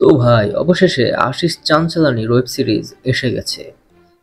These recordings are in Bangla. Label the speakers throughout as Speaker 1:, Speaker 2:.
Speaker 1: তো ভাই অবশেষে আশিস চাঞ্চেলানির ওয়েব সিরিজ এসে গেছে।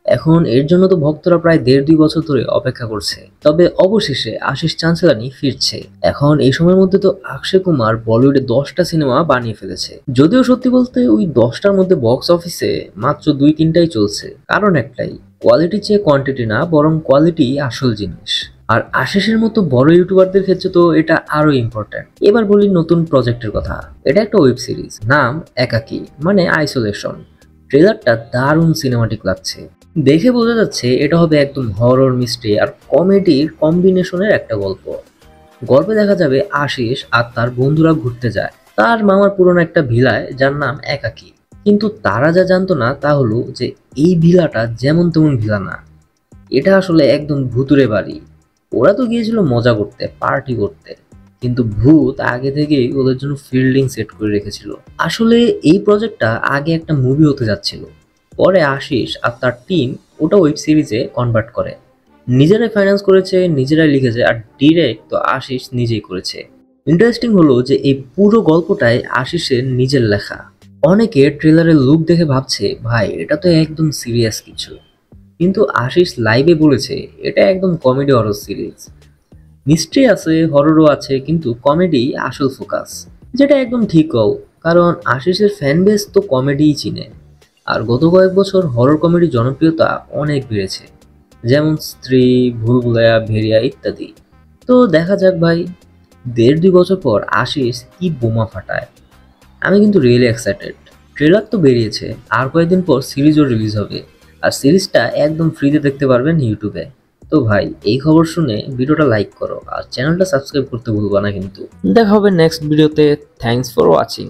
Speaker 1: এখন এর জন্য তো ভক্তরা প্রায় 1.5-2 বছর ধরে অপেক্ষা করছে। তবে অবশেষে আশিস চাঞ্চেলানি ফিরছে। এখন এই সময়ের মধ্যে তো অক্ষয় কুমার বলিউডে 10টা সিনেমা বানিয়ে ফেলেছে। যদিও সত্যি বলতে ওই 10টার মধ্যে বক্স অফিসে মাত্র 2-3টাই চলছে। কারণ একটাই, কোয়ালিটি চেয়ে কোয়ান্টিটি না, বরং কোয়ালিটি আসল জিনিস। আর আশিসের মতো বড় ইউটিউবারদের ক্ষেত্রে তো এটা আরো ইম্পর্টেন্ট। এবার বলি নতুন প্রজেক্টের কথা। এটা একটা ওয়েব সিরিজ, নাম একাকী মানে আইসোলেশন। ট্রেলারটা দারুণ সিনেমাটিক লাগছে। দেখে বোঝা যাচ্ছে এটা হবে একদম হরর, মিস্ট্রি আর কমেডির কম্বিনেশনের একটা গল্প। গল্পে দেখা যাবে আশিস আর তার বন্ধুরা ঘুরতে যায় তার মামার পুরনো একটা ভিলায়, যার নাম একাকী। কিন্তু তারা যা জানতো না তা হলো যে এই ভিলাটা যেমন তেমন ভিলা না, এটা আসলে একদম ভুতুরে বাড়ি। ওরা তো গিয়েছিল মজা করতে, পার্টি করতে, কিন্তু ভূত আগে থেকেই ওদের জন্য ফিল্ডিং সেট করে রেখেছিল। আসলে এই প্রজেক্টটা আগে একটা মুভি হতে যাচ্ছিল, পরে আশিস আর তার টিম ওটা ওয়েব সিরিজে কনভার্ট করে। নিজেরাই ফাইন্যান্স করেছে, নিজেরাই লিখেছে, আর ডিরেক্ট তো আশিস নিজেই করেছে। ইন্টারেস্টিং হলো যে এই পুরো গল্পটাই আশিসের নিজের লেখা। অনেকে ট্রেলারের লুক দেখে ভাবছে ভাই এটা তো একদম সিরিয়াস কিছু, কিন্তু আশিস লাইভে বলেছে এটা একদম কমেডি হরর সিরিজ। মিস্ট্রি আছে, হররও আছে, কিন্তু কমেডি আসল ফোকাস। যেটা একদম ঠিকও, কারণ আশিসের ফ্যান বেস তো কমেডিই চিনে। আর গত কয়েক বছর হরর কমেডির জনপ্রিয়তা অনেক বেড়েছে, যেমন স্ত্রী, ভুলভুলাইয়া, ভেরিয়া ইত্যাদি। তো দেখা যাক ভাই, 1.5-2 বছর পর আশিস কি বোমা ফাটায়। আমি কিন্তু রিয়েলি এক্সাইটেড। ট্রেলার তো বেরিয়েছে, আর কয়েকদিন পর সিরিজও রিলিজ হবে। আর সিরিজটা একদম ফ্রিতে দেখতে পারবেন ইউটিউবে। তো ভাই এই খবর শুনে ভিডিওটা লাইক করো আর চ্যানেলটা সাবস্ক্রাইব করতে ভুলবা না কিন্তু। দেখা হবে নেক্সট ভিডিওতে। Thanks for watching.